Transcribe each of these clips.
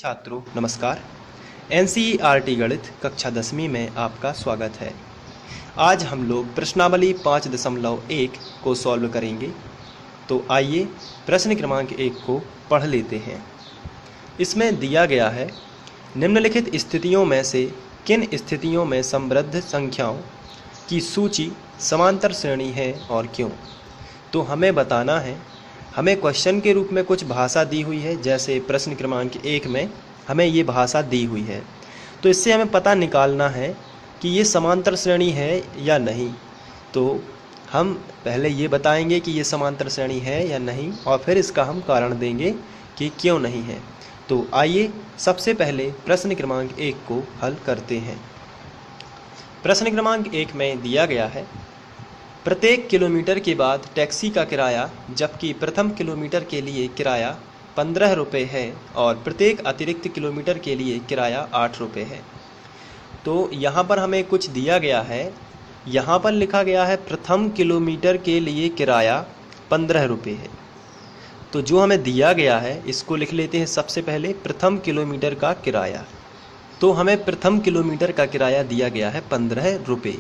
छात्रों नमस्कार। एनसीईआरटी गणित कक्षा 10वीं में आपका स्वागत है। आज हम लोग प्रश्नावली 5.1 को सॉल्व करेंगे। तो आइए प्रश्न क्रमांक 1 को पढ़ लेते हैं। इसमें दिया गया है, निम्नलिखित स्थितियों में से किन स्थितियों में समृद्ध संख्याओं की सूची समांतर श्रेणी है और क्यों। तो हमें बताना है, हमें क्वेश्चन के रूप में कुछ भाषा दी हुई है। जैसे प्रश्न क्रमांक 1 में हमें ये भाषा दी हुई है, तो इससे हमें पता निकालना है कि ये समांतर श्रेणी है या नहीं। तो हम पहले ये बताएंगे कि ये समांतर श्रेणी है या नहीं, और फिर इसका हम कारण देंगे कि क्यों नहीं है। तो आइए सबसे पहले प्रश्न क्रमांक 1 को हल करते हैं। प्रश्न क्रमांक 1 में दिया गया है, प्रत्येक किलोमीटर के बाद टैक्सी का किराया जबकि प्रथम किलोमीटर के लिए किराया 15 रुपये है और प्रत्येक अतिरिक्त किलोमीटर के लिए किराया 8 रुपये है। तो यहाँ पर हमें कुछ दिया गया है। यहाँ पर लिखा गया है प्रथम किलोमीटर के लिए किराया 15 रुपये है। तो जो हमें दिया गया है इसको लिख लेते हैं सबसे पहले, प्रथम किलोमीटर का किराया। तो हमें प्रथम किलोमीटर का किराया दिया गया है 15 रुपये।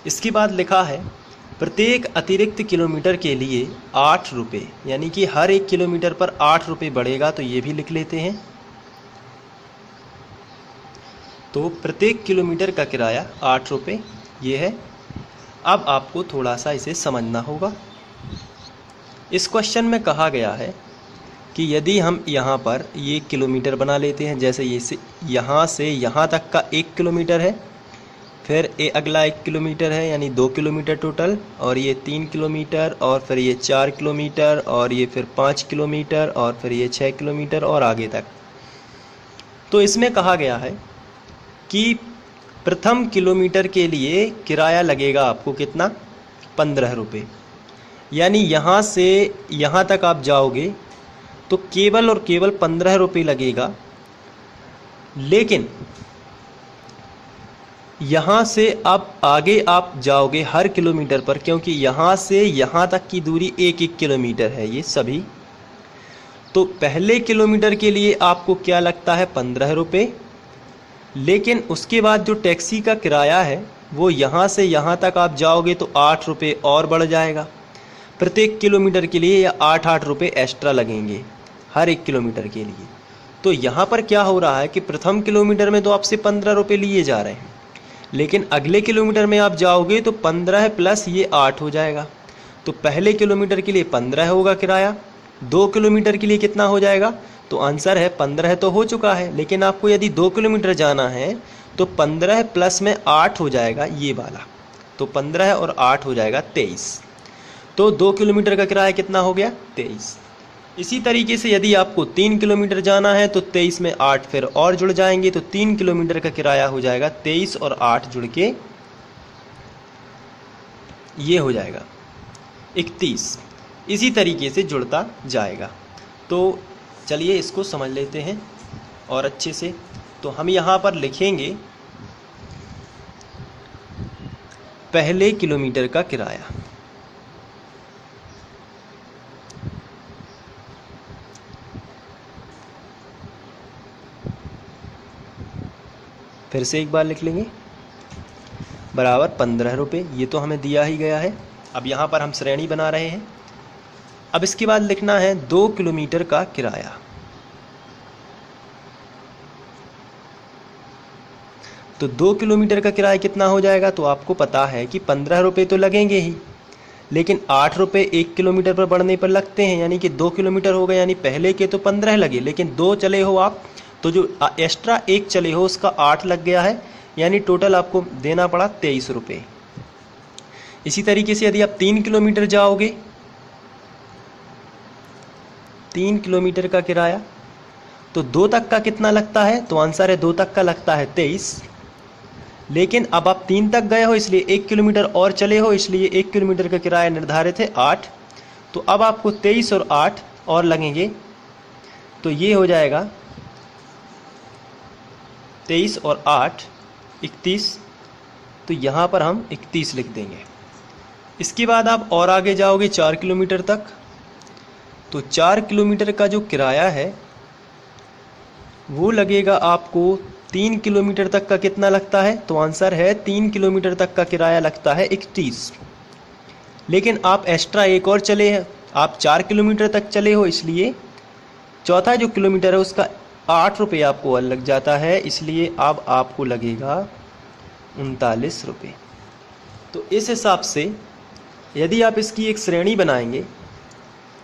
इसके बाद लिखा है प्रत्येक अतिरिक्त किलोमीटर के लिए 8 रुपये, यानी कि हर एक किलोमीटर पर 8 रुपये बढ़ेगा। तो ये भी लिख लेते हैं। तो प्रत्येक किलोमीटर का किराया 8 रुपये ये है। अब आपको थोड़ा सा इसे समझना होगा। इस क्वेश्चन में कहा गया है कि यदि हम यहाँ पर ये किलोमीटर बना लेते हैं, जैसे ये यहाँ से यहाँ तक का 1 किलोमीटर है, फिर ये अगला 1 किलोमीटर है, यानी 2 किलोमीटर टोटल, और ये 3 किलोमीटर, और फिर ये 4 किलोमीटर, और ये फिर 5 किलोमीटर, और फिर ये 6 किलोमीटर और आगे तक। तो इसमें कहा गया है कि प्रथम किलोमीटर के लिए किराया लगेगा आपको कितना, 15 रुपये। यानी यहाँ से यहाँ तक आप जाओगे तो केवल और केवल 15 रुपये लगेगा। लेकिन यहाँ से अब आगे आप जाओगे हर किलोमीटर पर, क्योंकि यहाँ से यहाँ तक की दूरी 1-1 किलोमीटर है ये सभी। तो पहले किलोमीटर के लिए आपको क्या लगता है, 15 रुपये। लेकिन उसके बाद जो टैक्सी का किराया है वो यहाँ से यहाँ तक आप जाओगे तो 8 रुपये और बढ़ जाएगा। प्रत्येक किलोमीटर के लिए या 8-8 रुपये एक्स्ट्रा लगेंगे हर एक किलोमीटर के लिए। तो यहाँ पर क्या हो रहा है कि प्रथम किलोमीटर में तो आपसे 15 रुपये लिए जा रहे हैं, लेकिन अगले किलोमीटर में आप जाओगे तो 15 प्लस ये 8 हो जाएगा। तो पहले किलोमीटर के लिए 15 होगा किराया, 2 किलोमीटर के लिए कितना हो जाएगा। तो आंसर है 15 तो हो चुका है, लेकिन आपको यदि 2 किलोमीटर जाना है तो 15 प्लस में 8 हो जाएगा ये वाला। तो 15 और 8 हो जाएगा 23। तो 2 किलोमीटर का किराया कितना हो गया, 23। इसी तरीके से यदि आपको 3 किलोमीटर जाना है तो 23 में 8 फिर और जुड़ जाएंगे, तो 3 किलोमीटर का किराया हो जाएगा 23 और 8 जुड़ के ये हो जाएगा 31। इसी तरीके से जुड़ता जाएगा। तो चलिए इसको समझ लेते हैं और अच्छे से। तो हम यहाँ पर लिखेंगे पहले किलोमीटर का किराया, फिर से एक बार लिख लेंगे, बराबर 15 रुपये। ये तो हमें दिया ही गया है। अब यहाँ पर हम श्रेणी बना रहे हैं। अब इसके बाद लिखना है 2 किलोमीटर का किराया। तो 2 किलोमीटर का किराया कितना हो जाएगा, तो आपको पता है कि 15 रुपये तो लगेंगे ही, लेकिन 8 रुपये 1 किलोमीटर पर बढ़ने पर लगते हैं, यानी कि 2 किलोमीटर हो गए। यानी पहले के तो 15 लगे, लेकिन 2 चले हो आप, तो जो एक्स्ट्रा 1 चले हो उसका 8 लग गया है, यानी टोटल आपको देना पड़ा 23 रुपये। इसी तरीके से यदि आप 3 किलोमीटर जाओगे, 3 किलोमीटर का किराया, तो 2 तक का कितना लगता है, तो आंसर है 2 तक का लगता है 23। लेकिन अब आप 3 तक गए हो इसलिए 1 किलोमीटर और चले हो, इसलिए 1 किलोमीटर का किराया निर्धारित है 8। तो अब आपको 23 और 8 और लगेंगे, तो ये हो जाएगा 23 और 8 31। तो यहाँ पर हम 31 लिख देंगे। इसके बाद आप और आगे जाओगे 4 किलोमीटर तक, तो 4 किलोमीटर का जो किराया है वो लगेगा आपको 3 किलोमीटर तक का कितना लगता है, तो आंसर है 3 किलोमीटर तक का किराया लगता है 31। लेकिन आप एक्स्ट्रा एक और चले हैं, आप 4 किलोमीटर तक चले हो, इसलिए चौथा जो किलोमीटर है उसका 8 रुपये आपको और लग जाता है, इसलिए अब आपको लगेगा 39 रुपये। तो इस हिसाब से यदि आप इसकी एक श्रेणी बनाएंगे,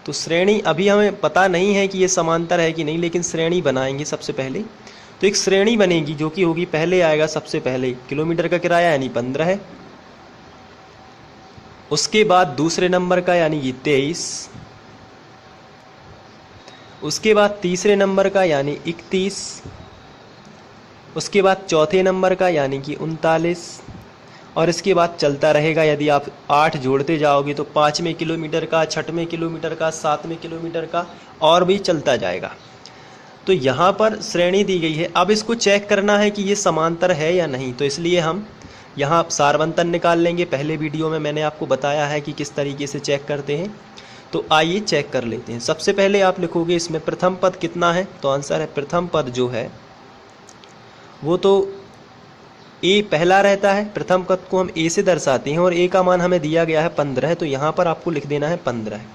तो श्रेणी अभी हमें पता नहीं है कि ये समांतर है कि नहीं, लेकिन श्रेणी बनाएंगे सबसे पहले। तो एक श्रेणी बनेगी जो कि होगी, पहले आएगा सबसे पहले किलोमीटर का किराया यानी 15 है, उसके बाद दूसरे नंबर का यानी कि 23, उसके बाद तीसरे नंबर का यानी 31, उसके बाद चौथे नंबर का यानी कि 39, और इसके बाद चलता रहेगा। यदि आप 8 जोड़ते जाओगे तो 5वें किलोमीटर का, 6वें किलोमीटर का, 7वें किलोमीटर का, और भी चलता जाएगा। तो यहाँ पर श्रेणी दी गई है। अब इसको चेक करना है कि ये समांतर है या नहीं, तो इसलिए हम यहाँ सारवंतन निकाल लेंगे। पहले वीडियो में मैंने आपको बताया है कि किस तरीके से चेक करते हैं, तो आइए चेक कर लेते हैं। सबसे पहले आप लिखोगे इसमें प्रथम पद कितना है, तो आंसर है प्रथम पद जो है वो तो ए पहला रहता है। प्रथम पद को हम ए से दर्शाते हैं और ए का मान हमें दिया गया है 15 है, तो यहाँ पर आपको लिख देना है 15 है।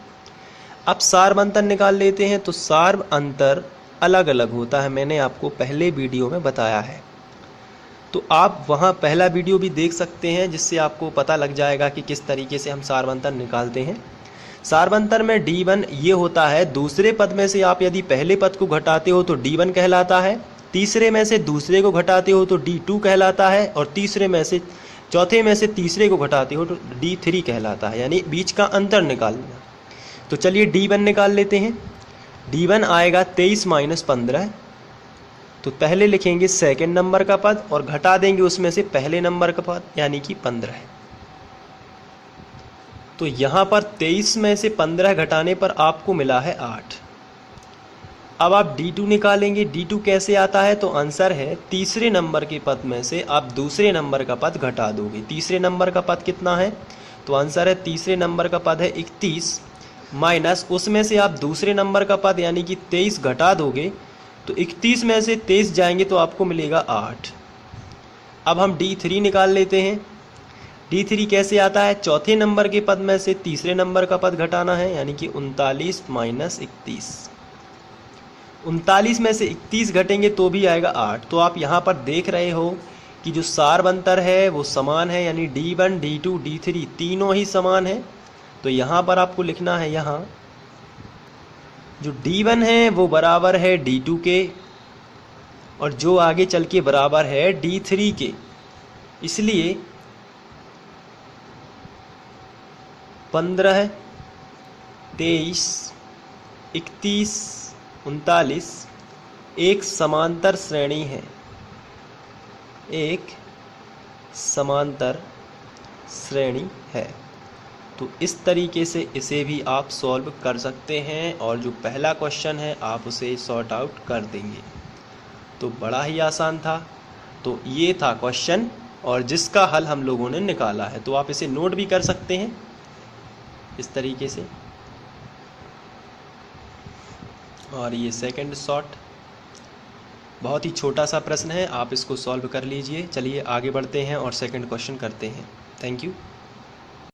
अब सार्व अंतर निकाल लेते हैं, तो सार्व अंतर अलग अलग होता है, मैंने आपको पहले वीडियो में बताया है, तो आप वहाँ पहला वीडियो भी देख सकते हैं, जिससे आपको पता लग जाएगा कि किस तरीके से हम सार्व अंतर निकालते हैं। सार्व अंतर में D1 ये होता है, दूसरे पद में से आप यदि पहले पद को घटाते हो तो D1 कहलाता है, तीसरे में से दूसरे को घटाते हो तो D2 कहलाता है, और तीसरे में से चौथे में से तीसरे को घटाते हो तो D3 कहलाता है, यानी बीच का अंतर निकालना। तो चलिए D1 निकाल लेते हैं। D1 आएगा 23 - 15, तो पहले लिखेंगे सेकंड नंबर का पद और घटा देंगे उसमें से पहले नंबर का पद यानी कि 15 है। तो यहाँ पर 23 में से 15 घटाने पर आपको मिला है 8। अब आप D2 निकालेंगे। D2 कैसे आता है, तो आंसर है तीसरे नंबर के पद में से आप दूसरे नंबर का पद घटा दोगे। तीसरे नंबर का पद कितना है, तो आंसर है तीसरे नंबर का पद है 31 माइनस उसमें से आप दूसरे नंबर का पद यानी कि 23 घटा दोगे, तो 31 में से 23 जाएंगे तो आपको मिलेगा 8। अब हम D3 निकाल लेते हैं। D3 कैसे आता है, चौथे नंबर के पद में से तीसरे नंबर का पद घटाना है, यानी कि 39 - 31। 39 में से 31 घटेंगे तो भी आएगा 8। तो आप यहाँ पर देख रहे हो कि जो सार्व अंतर है वो समान है, यानी D1, D2, D3 तीनों ही समान है। तो यहाँ पर आपको लिखना है, यहाँ जो D1 है वो बराबर है D2 के, और जो आगे चल के बराबर है D3 के। इसलिए 15, 23, 31, 39 एक समांतर श्रेणी है, एक समांतर श्रेणी है। तो इस तरीके से इसे भी आप सॉल्व कर सकते हैं, और जो पहला क्वेश्चन है आप उसे सॉर्ट आउट कर देंगे। तो बड़ा ही आसान था। तो ये था क्वेश्चन, और जिसका हल हम लोगों ने निकाला है। तो आप इसे नोट भी कर सकते हैं इस तरीके से। और ये सेकंड शॉर्ट बहुत ही छोटा सा प्रश्न है, आप इसको सॉल्व कर लीजिए। चलिए आगे बढ़ते हैं और सेकंड क्वेश्चन करते हैं। Thank you.